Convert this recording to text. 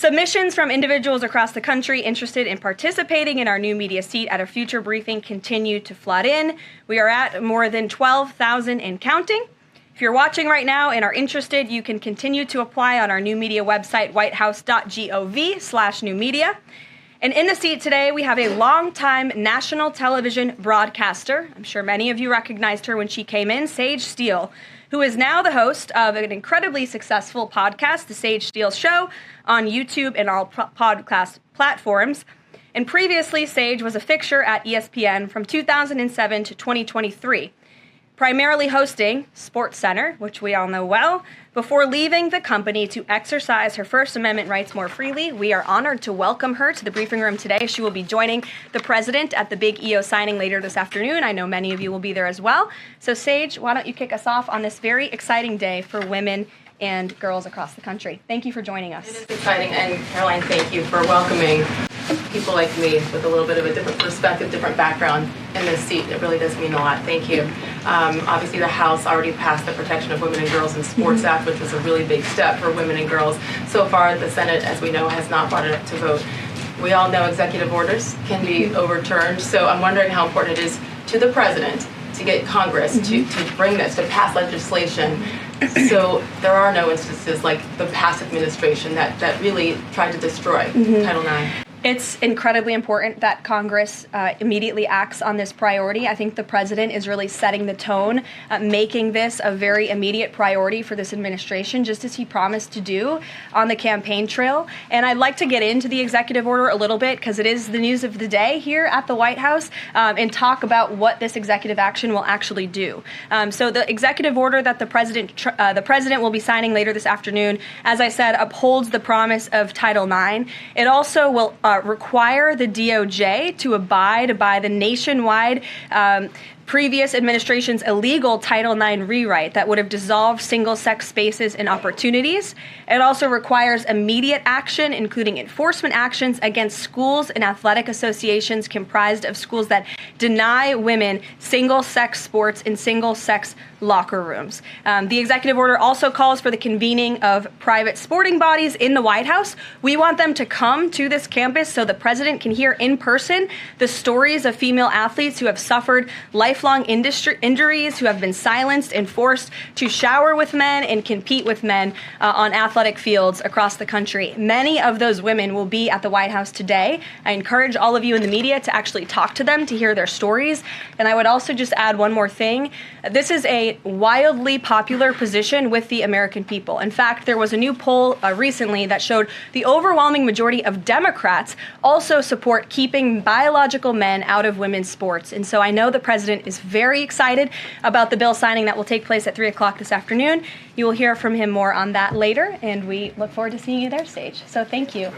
Submissions from individuals across the country interested in participating in our new media seat at a future briefing continue to flood in. We are at more than 12,000 and counting. If you're watching right now and are interested, you can continue to apply on our new media website, whitehouse.gov/newmedia. And in the seat today, we have a longtime national television broadcaster. I'm sure many of you recognized her when she came in, Sage Steele, who is now the host of an incredibly successful podcast, The Sage Steele Show, on YouTube and all podcast platforms. And previously, Sage was a fixture at ESPN from 2007 to 2023, primarily hosting SportsCenter, which we all know well, before leaving the company to exercise her First Amendment rights more freely. We are honored to welcome her to the briefing room today. She will be joining the president at the big EO signing later this afternoon. I know many of you will be there as well. So Sage, why don't you kick us off on this very exciting day for women and girls across the country. Thank you for joining us. It is exciting, and Caroline, thank you for welcoming people like me with a little bit of a different perspective, different background in this seat. It really does mean a lot. Thank you. Obviously, the House already passed the Protection of Women and Girls in Sports Act, which was a really big step for women and girls. So far, the Senate, as we know, has not brought it up to vote. We all know executive orders can be overturned, so I'm wondering how important it is to the president to get Congress to bring this, to pass legislation. So there are no instances like the past administration that really tried to destroy Title IX. It's incredibly important that Congress immediately acts on this priority. I think the president is really setting the tone, making this a very immediate priority for this administration, just as he promised to do on the campaign trail. And I'd like to get into the executive order a little bit, because it is the news of the day here at the White House, and talk about what this executive action will actually do. So the executive order that the president will be signing later this afternoon, as I said, upholds the promise of Title IX. It also will require the DOJ to abide by the nationwide previous administration's illegal Title IX rewrite that would have dissolved single-sex spaces and opportunities. It also requires immediate action, including enforcement actions against schools and athletic associations comprised of schools that deny women single-sex sports in single-sex locker rooms. The executive order also calls for the convening of private sporting bodies in the White House. We want them to come to this campus so the president can hear in person the stories of female athletes who have suffered lifelong injuries, who have been silenced and forced to shower with men and compete with men on athletic fields across the country. Many of those women will be at the White House today. I encourage all of you in the media to actually talk to them, to hear their stories. And I would also just add one more thing. This is a wildly popular position with the American people. In fact, there was a new poll recently that showed the overwhelming majority of Democrats also support keeping biological men out of women's sports. And so I know the president is very excited about the bill signing that will take place at 3 o'clock this afternoon. You will hear from him more on that later, and we look forward to seeing you there, Sage. So thank you.